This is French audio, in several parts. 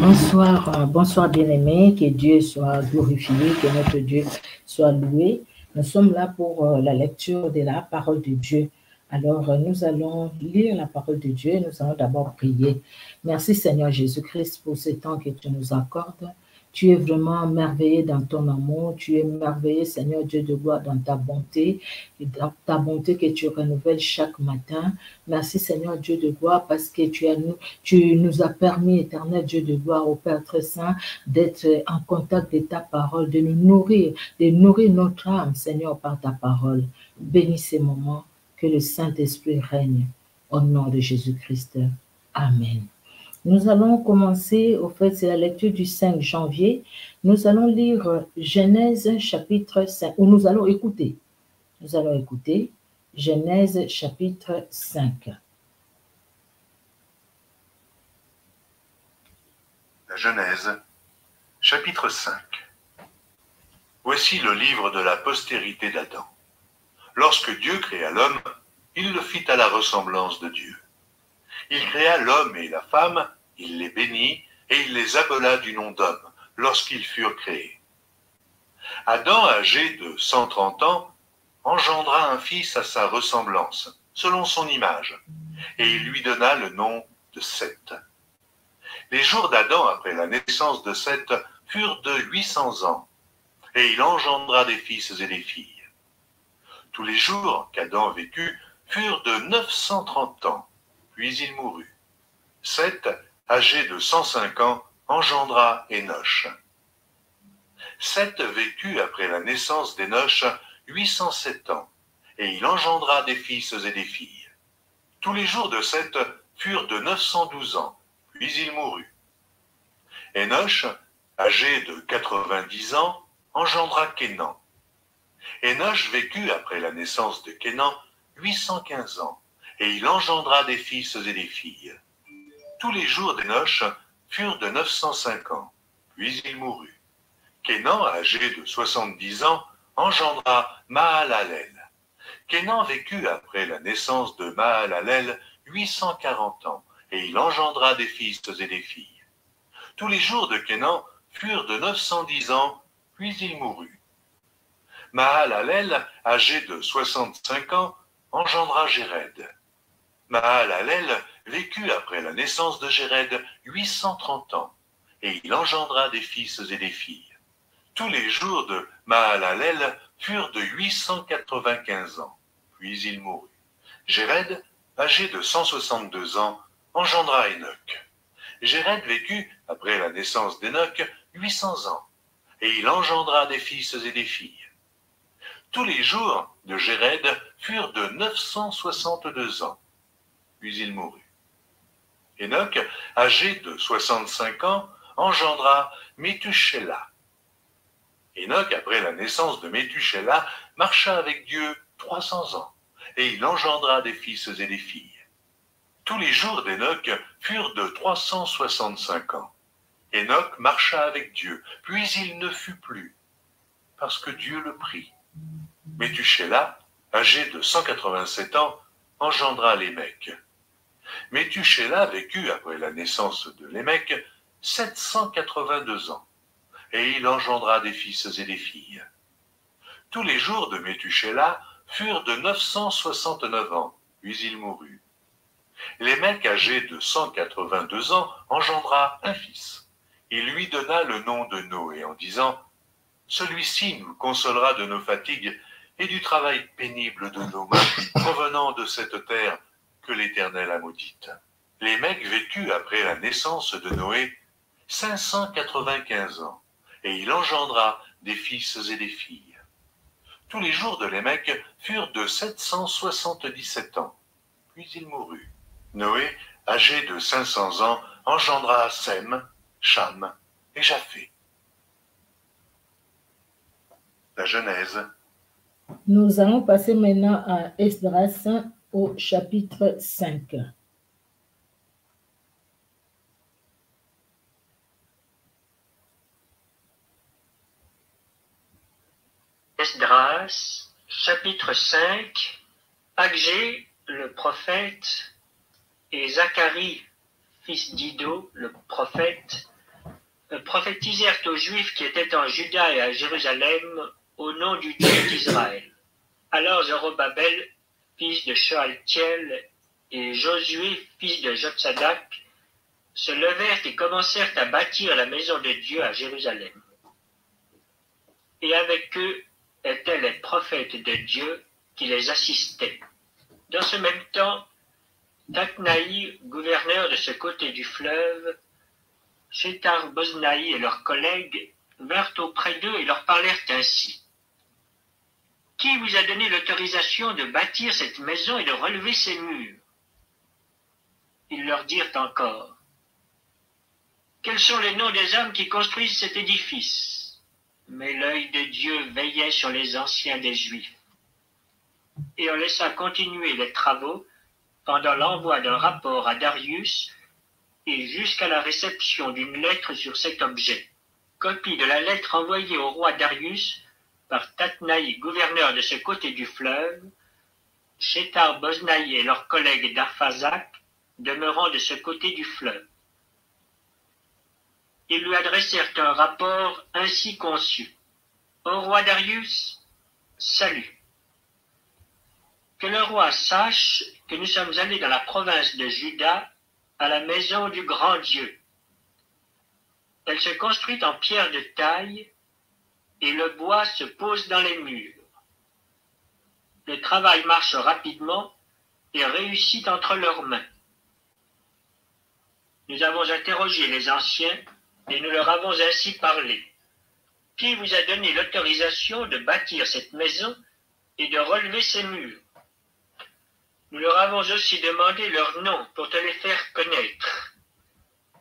Bonsoir bien-aimés, que Dieu soit glorifié, que notre Dieu soit loué. Nous sommes là pour la lecture de la parole de Dieu. Alors, nous allons lire la parole de Dieu et nous allons d'abord prier. Merci Seigneur Jésus-Christ pour ce temps que tu nous accordes. Tu es vraiment merveilleux dans ton amour. Tu es merveilleux, Seigneur Dieu de gloire, dans ta bonté, et dans ta bonté que tu renouvelles chaque matin. Merci, Seigneur Dieu de gloire, parce que tu nous as permis, éternel Dieu de gloire, au Père très saint, d'être en contact de ta parole, de nourrir notre âme, Seigneur, par ta parole. Bénis ces moments, que le Saint-Esprit règne. Au nom de Jésus-Christ. Amen. Nous allons commencer, au fait, c'est la lecture du 5 janvier. Nous allons lire Genèse chapitre 5, ou nous allons écouter Genèse chapitre 5. La Genèse, chapitre 5. Voici le livre de la postérité d'Adam. Lorsque Dieu créa l'homme, il le fit à la ressemblance de Dieu. Il créa l'homme et la femme, il les bénit, et il les appela du nom d'homme, lorsqu'ils furent créés. Adam, âgé de 130 ans, engendra un fils à sa ressemblance, selon son image, et il lui donna le nom de Seth. Les jours d'Adam après la naissance de Seth furent de 800 ans, et il engendra des fils et des filles. Tous les jours qu'Adam vécut furent de 930 ans, puis il mourut. Seth, âgé de 105 ans, engendra Énoch. Seth vécut après la naissance d'Énoch 807 ans, et il engendra des fils et des filles. Tous les jours de Seth furent de 912 ans, puis il mourut. Énoch, âgé de 90 ans, engendra Kénan. Énoch vécut après la naissance de Kénan 815 ans, et il engendra des fils et des filles. Tous les jours d'Énoch furent de 905 ans, puis il mourut. Kénan, âgé de 70 ans, engendra Mahalalel. Kénan vécut après la naissance de Mahalalel 840 ans, et il engendra des fils et des filles. Tous les jours de Kénan furent de 910 ans, puis il mourut. Mahalalel, âgé de 65 ans, engendra Jéred. Mahalalel vécut après la naissance de Jéred 830 ans, et il engendra des fils et des filles. Tous les jours de Mahalalel furent de 895 ans, puis il mourut. Jéred, âgé de 162 ans, engendra Enoch. Jéred vécut, après la naissance d'Enoch, 800 ans, et il engendra des fils et des filles. Tous les jours de Jéred furent de 962 ans, puis il mourut. Enoch, âgé de 65 ans, engendra Méthusélah. Enoch, après la naissance de Méthusélah, marcha avec Dieu 300 ans, et il engendra des fils et des filles. Tous les jours d'Enoch furent de 365 ans. Enoch marcha avec Dieu, puis il ne fut plus, parce que Dieu le prit. Méthusélah, âgé de 187 ans, engendra Lémec. Méthusélah vécut après la naissance de Lémec 782 ans, et il engendra des fils et des filles. Tous les jours de Méthusélah furent de 969 ans, puis il mourut. Lémec, âgé de 182 ans, engendra un fils. Il lui donna le nom de Noé en disant « Celui-ci nous consolera de nos fatigues et du travail pénible de nos mains provenant de cette terre que l'Éternel a maudite. » Lémec vécut après la naissance de Noé 595 ans, et il engendra des fils et des filles. Tous les jours de Lémec furent de 777 ans, puis il mourut. Noé, âgé de 500 ans, engendra Sem, Cham et Japheth. La Genèse. Nous allons passer maintenant à Esdras au chapitre 5. Esdras, chapitre 5. Agé, le prophète, et Zacharie, fils d'Ido, le prophète, prophétisèrent aux Juifs qui étaient en Juda et à Jérusalem au nom du Dieu d'Israël. Alors Zorobabel, fils de Shealtiel, et Josué, fils de Jotsadak, se levèrent et commencèrent à bâtir la maison de Dieu à Jérusalem. Et avec eux étaient les prophètes de Dieu qui les assistaient. Dans ce même temps, Tatnaï, gouverneur de ce côté du fleuve, Shethar-Boznaï et leurs collègues vinrent auprès d'eux et leur parlèrent ainsi. « Qui vous a donné l'autorisation de bâtir cette maison et de relever ses murs ?» Ils leur dirent encore. « Quels sont les noms des hommes qui construisent cet édifice ?» Mais l'œil de Dieu veillait sur les anciens des Juifs. Et on laissa continuer les travaux pendant l'envoi d'un rapport à Darius et jusqu'à la réception d'une lettre sur cet objet. Copie de la lettre envoyée au roi Darius par Tatnaï, gouverneur de ce côté du fleuve, Shethar-Boznaï et leurs collègues d'Arphazak, demeurant de ce côté du fleuve. Ils lui adressèrent un rapport ainsi conçu. Au roi Darius, salut. Que le roi sache que nous sommes allés dans la province de Juda à la maison du grand Dieu. Elle se construit en pierre de taille et le bois se pose dans les murs. Le travail marche rapidement et réussit entre leurs mains. Nous avons interrogé les anciens et nous leur avons ainsi parlé. Qui vous a donné l'autorisation de bâtir cette maison et de relever ses murs? Nous leur avons aussi demandé leurs noms pour te les faire connaître.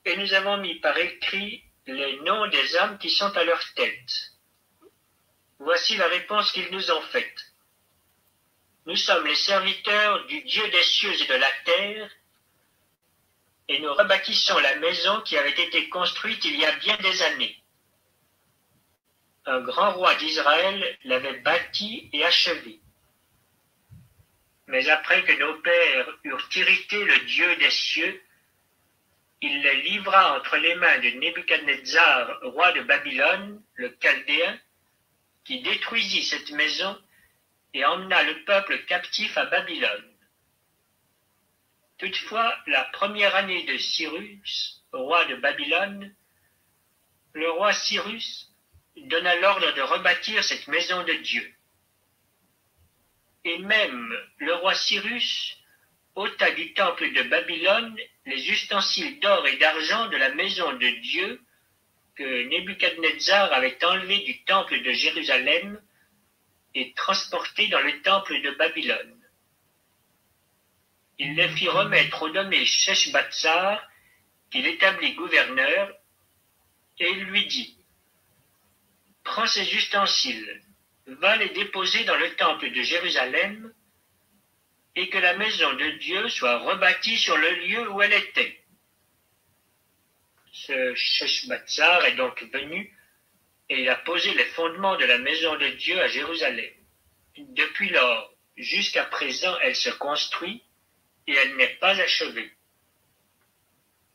Et nous avons mis par écrit les noms des hommes qui sont à leur tête. Voici la réponse qu'ils nous ont faite. Nous sommes les serviteurs du Dieu des cieux et de la terre, et nous rebâtissons la maison qui avait été construite il y a bien des années. Un grand roi d'Israël l'avait bâtie et achevée. Mais après que nos pères eurent irrité le Dieu des cieux, il les livra entre les mains de Nebuchadnezzar, roi de Babylone, le Chaldéen, qui détruisit cette maison et emmena le peuple captif à Babylone. Toutefois, la première année de Cyrus, roi de Babylone, le roi Cyrus donna l'ordre de rebâtir cette maison de Dieu. Et même le roi Cyrus ôta du temple de Babylone les ustensiles d'or et d'argent de la maison de Dieu que Nebuchadnezzar avait enlevés du temple de Jérusalem et transportés dans le temple de Babylone. Il les fit remettre au nommé Sheshbatsar, qu'il établit gouverneur, et il lui dit, « Prends ces ustensiles, va les déposer dans le temple de Jérusalem, et que la maison de Dieu soit rebâtie sur le lieu où elle était. » Ce Sheshbatsar est donc venu, et il a posé les fondements de la maison de Dieu à Jérusalem. Depuis lors, jusqu'à présent, elle se construit, et elle n'est pas achevée.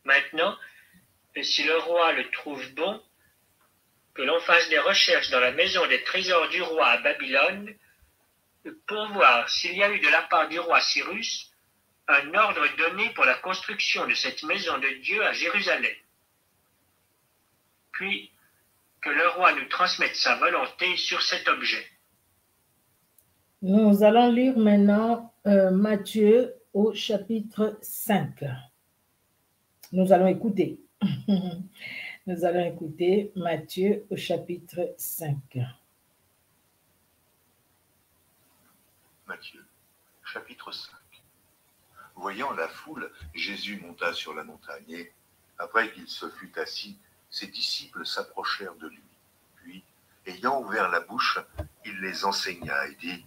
Maintenant, si le roi le trouve bon, que l'on fasse des recherches dans la maison des trésors du roi à Babylone, pour voir s'il y a eu de la part du roi Cyrus un ordre donné pour la construction de cette maison de Dieu à Jérusalem. Puis, que le roi nous transmette sa volonté sur cet objet. Nous allons lire maintenant Matthieu au chapitre 5. Nous allons écouter. Nous allons écouter Matthieu au chapitre 5. Matthieu, chapitre 5. Voyant la foule, Jésus monta sur la montagne et, après qu'il se fut assis, ses disciples s'approchèrent de lui. Puis, ayant ouvert la bouche, il les enseigna et dit,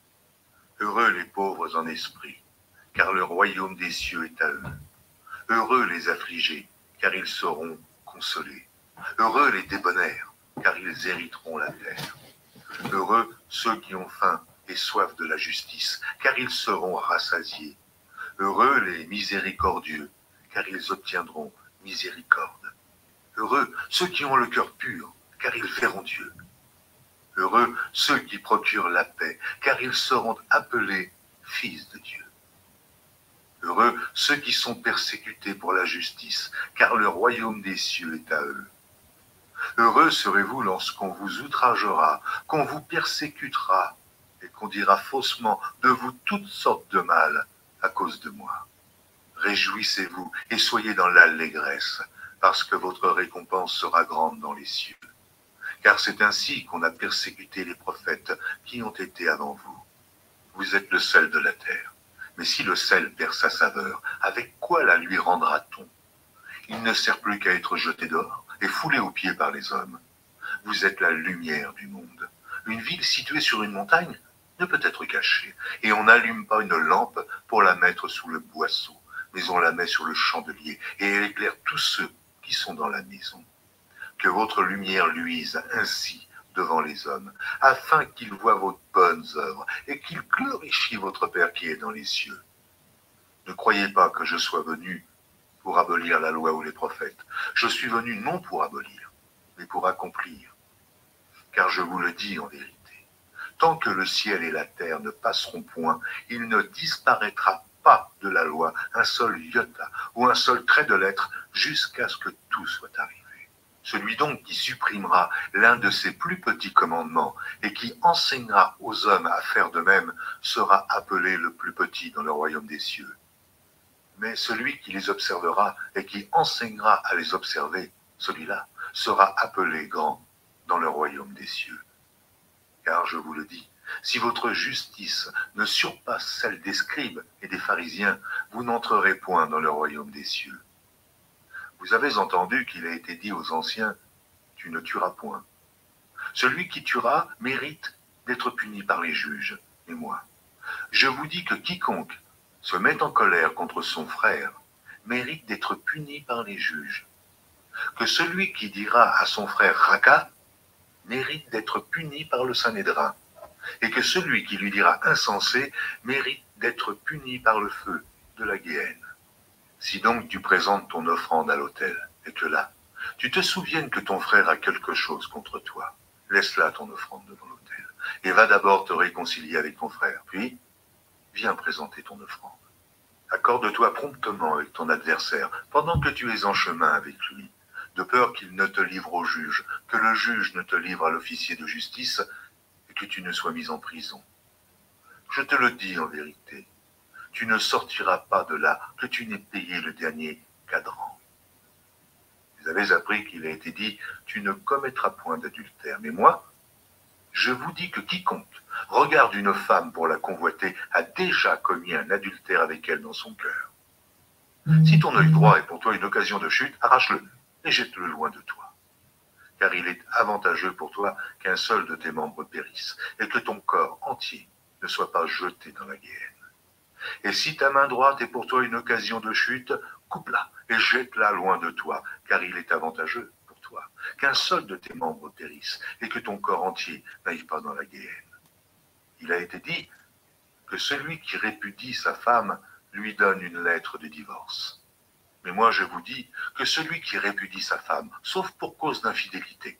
« Heureux les pauvres en esprit, car le royaume des cieux est à eux. Heureux les affligés, car ils seront consolés. Heureux les débonnaires, car ils hériteront la terre. Heureux ceux qui ont faim et soif de la justice, car ils seront rassasiés. Heureux les miséricordieux, car ils obtiendront miséricorde. Heureux ceux qui ont le cœur pur, car ils verront Dieu. Heureux ceux qui procurent la paix, car ils seront appelés fils de Dieu. Heureux ceux qui sont persécutés pour la justice, car le royaume des cieux est à eux. Heureux serez-vous lorsqu'on vous outragera, qu'on vous persécutera, et qu'on dira faussement de vous toutes sortes de mal à cause de moi. Réjouissez-vous et soyez dans l'allégresse, parce que votre récompense sera grande dans les cieux. Car c'est ainsi qu'on a persécuté les prophètes qui ont été avant vous. Vous êtes le sel de la terre. Mais si le sel perd sa saveur, avec quoi la lui rendra-t-on? Il ne sert plus qu'à être jeté dehors et foulé aux pieds par les hommes. Vous êtes la lumière du monde. Une ville située sur une montagne ne peut être cachée, et on n'allume pas une lampe pour la mettre sous le boisseau, mais on la met sur le chandelier, et elle éclaire tous ceux qui sont dans la maison. Que votre lumière luise ainsi devant les hommes, afin qu'ils voient vos bonnes œuvres, et qu'ils glorifient votre Père qui est dans les cieux. Ne croyez pas que je sois venu pour abolir la loi ou les prophètes. Je suis venu non pour abolir, mais pour accomplir. Car je vous le dis en vérité, tant que le ciel et la terre ne passeront point, il ne disparaîtra pas de la loi un seul iota ou un seul trait de lettre jusqu'à ce que tout soit arrivé. Celui donc qui supprimera l'un de ces plus petits commandements et qui enseignera aux hommes à faire de même sera appelé le plus petit dans le royaume des cieux. Mais celui qui les observera et qui enseignera à les observer, celui-là sera appelé grand dans le royaume des cieux. Car je vous le dis, si votre justice ne surpasse celle des scribes et des pharisiens, vous n'entrerez point dans le royaume des cieux. Vous avez entendu qu'il a été dit aux anciens, « Tu ne tueras point ». Celui qui tuera mérite d'être puni par les juges. Et moi, je vous dis que quiconque se met en colère contre son frère mérite d'être puni par les juges. Que celui qui dira à son frère « Raka » mérite d'être puni par le Sanhédrin, et que celui qui lui dira « insensé » mérite d'être puni par le feu de la Guéhenne. Si donc tu présentes ton offrande à l'autel, et que là, tu te souviennes que ton frère a quelque chose contre toi, laisse là ton offrande devant l'autel, et va d'abord te réconcilier avec ton frère, puis viens présenter ton offrande. Accorde-toi promptement avec ton adversaire, pendant que tu es en chemin avec lui, de peur qu'il ne te livre au juge, que le juge ne te livre à l'officier de justice, et que tu ne sois mis en prison. Je te le dis en vérité, tu ne sortiras pas de là que tu n'aies payé le dernier cadran. Vous avez appris qu'il a été dit, tu ne commettras point d'adultère. Mais moi, je vous dis que quiconque regarde une femme pour la convoiter a déjà commis un adultère avec elle dans son cœur. Si ton œil droit est pour toi une occasion de chute, arrache-le et jette-le loin de toi. Car il est avantageux pour toi qu'un seul de tes membres périsse, et que ton corps entier ne soit pas jeté dans la Guéhenne. Et si ta main droite est pour toi une occasion de chute, coupe-la et jette-la loin de toi, car il est avantageux pour toi qu'un seul de tes membres périsse, et que ton corps entier n'aille pas dans la Guéhenne. Il a été dit que celui qui répudie sa femme lui donne une lettre de divorce. Mais moi je vous dis que celui qui répudie sa femme, sauf pour cause d'infidélité,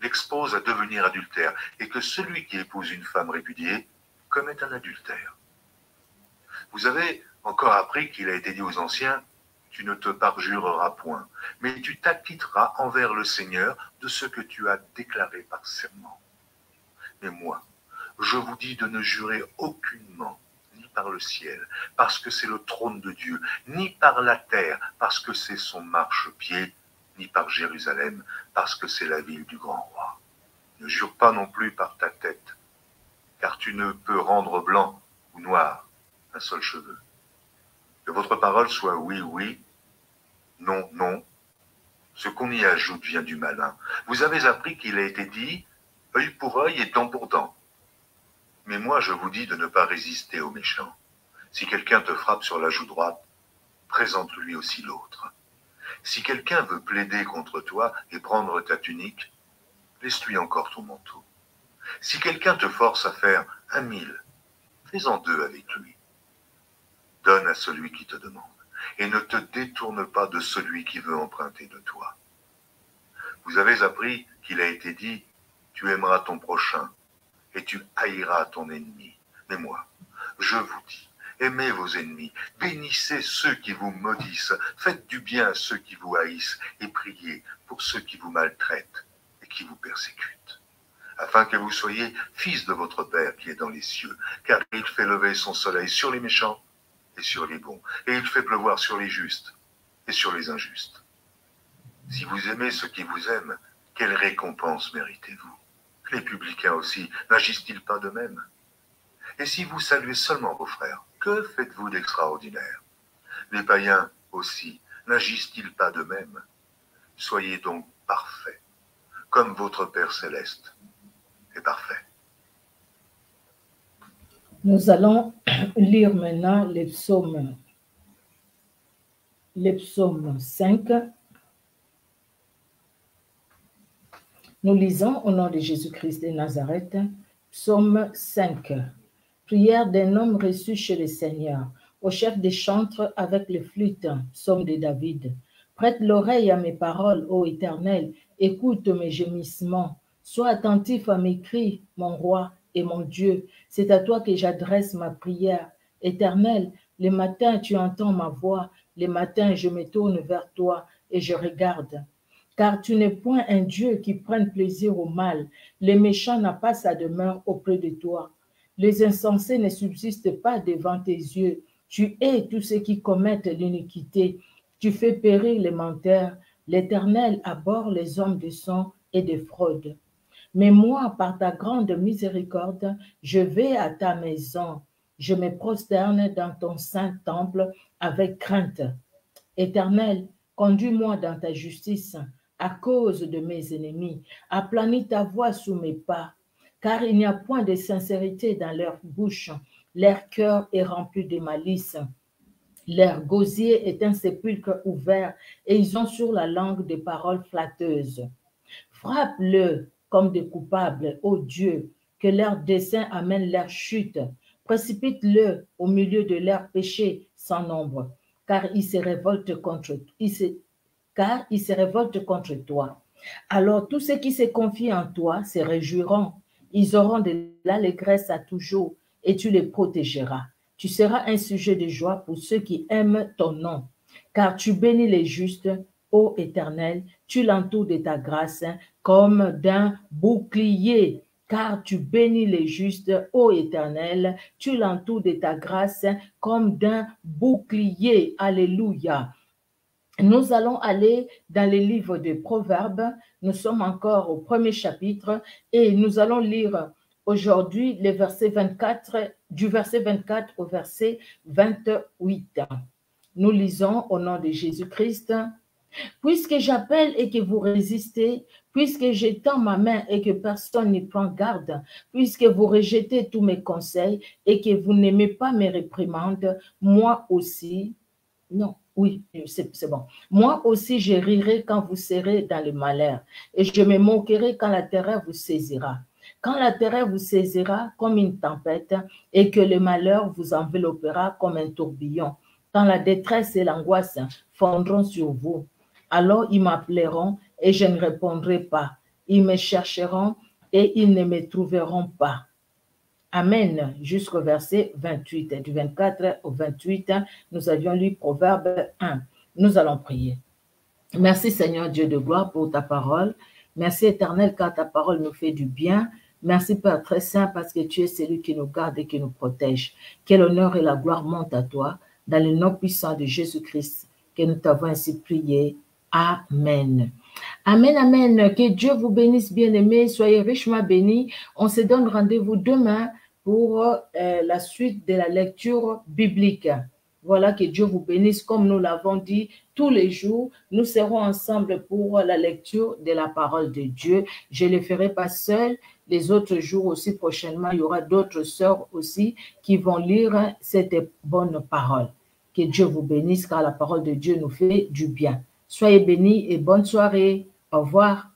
l'expose à devenir adultère, et que celui qui épouse une femme répudiée commet un adultère. Vous avez encore appris qu'il a été dit aux anciens, « Tu ne te parjureras point, mais tu t'acquitteras envers le Seigneur de ce que tu as déclaré par serment. » Mais moi, je vous dis de ne jurer aucunement, ni par le ciel, parce que c'est le trône de Dieu, ni par la terre, parce que c'est son marchepied, ni par Jérusalem, parce que c'est la ville du grand roi. Ne jure pas non plus par ta tête, car tu ne peux rendre blanc ou noir un seul cheveu. Que votre parole soit oui, oui, non, non. Ce qu'on y ajoute vient du malin. Vous avez appris qu'il a été dit « œil pour œil et dent pour dent ». Mais moi, je vous dis de ne pas résister aux méchants. Si quelqu'un te frappe sur la joue droite, présente-lui aussi l'autre. Si quelqu'un veut plaider contre toi et prendre ta tunique, laisse-lui encore ton manteau. Si quelqu'un te force à faire 1000, fais-en 2 avec lui. Donne à celui qui te demande, et ne te détourne pas de celui qui veut emprunter de toi. Vous avez appris qu'il a été dit, tu aimeras ton prochain et tu haïras ton ennemi. Mais moi, je vous dis, aimez vos ennemis, bénissez ceux qui vous maudissent, faites du bien à ceux qui vous haïssent et priez pour ceux qui vous maltraitent et qui vous persécutent, afin que vous soyez fils de votre Père qui est dans les cieux, car il fait lever son soleil sur les méchants et sur les bons, et il fait pleuvoir sur les justes et sur les injustes. Si vous aimez ceux qui vous aiment, quelle récompense méritez-vous? Les publicains aussi, n'agissent-ils pas de même? Et si vous saluez seulement vos frères, que faites-vous d'extraordinaire? Les païens aussi, n'agissent-ils pas de même? Soyez donc parfaits, comme votre Père céleste est parfait. Nous allons lire maintenant les psaumes 5. Nous lisons au nom de Jésus-Christ de Nazareth, psaume 5. Prière d'un homme reçu chez le Seigneur, au chef des chantres avec les flûtes, psaume de David. Prête l'oreille à mes paroles, ô Éternel, écoute mes gémissements. Sois attentif à mes cris, mon roi et mon Dieu. C'est à toi que j'adresse ma prière. Éternel, le matin tu entends ma voix, le matin je me tourne vers toi et je regarde. Car tu n'es point un Dieu qui prenne plaisir au mal. Le méchant n'a pas sa demeure auprès de toi. Les insensés ne subsistent pas devant tes yeux. Tu hais tous ceux qui commettent l'iniquité. Tu fais périr les menteurs. L'Éternel abhorre les hommes de sang et de fraude. Mais moi, par ta grande miséricorde, je vais à ta maison. Je me prosterne dans ton saint temple avec crainte. Éternel, conduis-moi dans ta justice à cause de mes ennemis. Aplanis ta voix sous mes pas, car il n'y a point de sincérité dans leur bouche. Leur cœur est rempli de malice. Leur gosier est un sépulcre ouvert et ils ont sur la langue des paroles flatteuses. Frappe-le comme des coupables, ô Dieu, que leur dessein amène leur chute. Précipite-le au milieu de leurs péchés sans nombre, car ils se révoltent contre toi. Alors tous ceux qui se confient en toi se réjouiront. Ils auront de l'allégresse à toujours et tu les protégeras. Tu seras un sujet de joie pour ceux qui aiment ton nom, car tu bénis les justes, ô Éternel, tu l'entoures de ta grâce comme d'un bouclier. Car tu bénis les justes, ô Éternel, tu l'entoures de ta grâce comme d'un bouclier. Alléluia. Nous allons aller dans les livres des Proverbes. Nous sommes encore au premier chapitre et nous allons lire aujourd'hui les versets 24, du verset 24 au verset 28. Nous lisons au nom de Jésus-Christ. Puisque j'appelle et que vous résistez, puisque j'étends ma main et que personne n'y prend garde, puisque vous rejetez tous mes conseils et que vous n'aimez pas mes réprimandes, moi aussi, non, oui, c'est bon. Moi aussi, je rirai quand vous serez dans le malheur et je me moquerai quand la terreur vous saisira. Quand la terreur vous saisira comme une tempête et que le malheur vous enveloppera comme un tourbillon, quand la détresse et l'angoisse fondront sur vous, alors ils m'appelleront et je ne répondrai pas. Ils me chercheront et ils ne me trouveront pas. Amen. Jusqu'au verset 28. Du 24 au 28, nous avions lu Proverbe 1. Nous allons prier. Merci Seigneur Dieu de gloire pour ta parole. Merci Éternel car ta parole nous fait du bien. Merci Père très saint parce que tu es celui qui nous garde et qui nous protège. Que l'honneur et la gloire montent à toi dans le nom puissant de Jésus-Christ que nous t'avons ainsi prié. Amen. Amen, amen. Que Dieu vous bénisse, bien-aimés. Soyez richement bénis. On se donne rendez-vous demain pour la suite de la lecture biblique. Voilà, que Dieu vous bénisse. Comme nous l'avons dit, tous les jours, nous serons ensemble pour la lecture de la parole de Dieu. Je ne le ferai pas seul. Les autres jours aussi, prochainement, il y aura d'autres sœurs aussi qui vont lire cette bonne parole. Que Dieu vous bénisse car la parole de Dieu nous fait du bien. Soyez bénis et bonne soirée. Au revoir.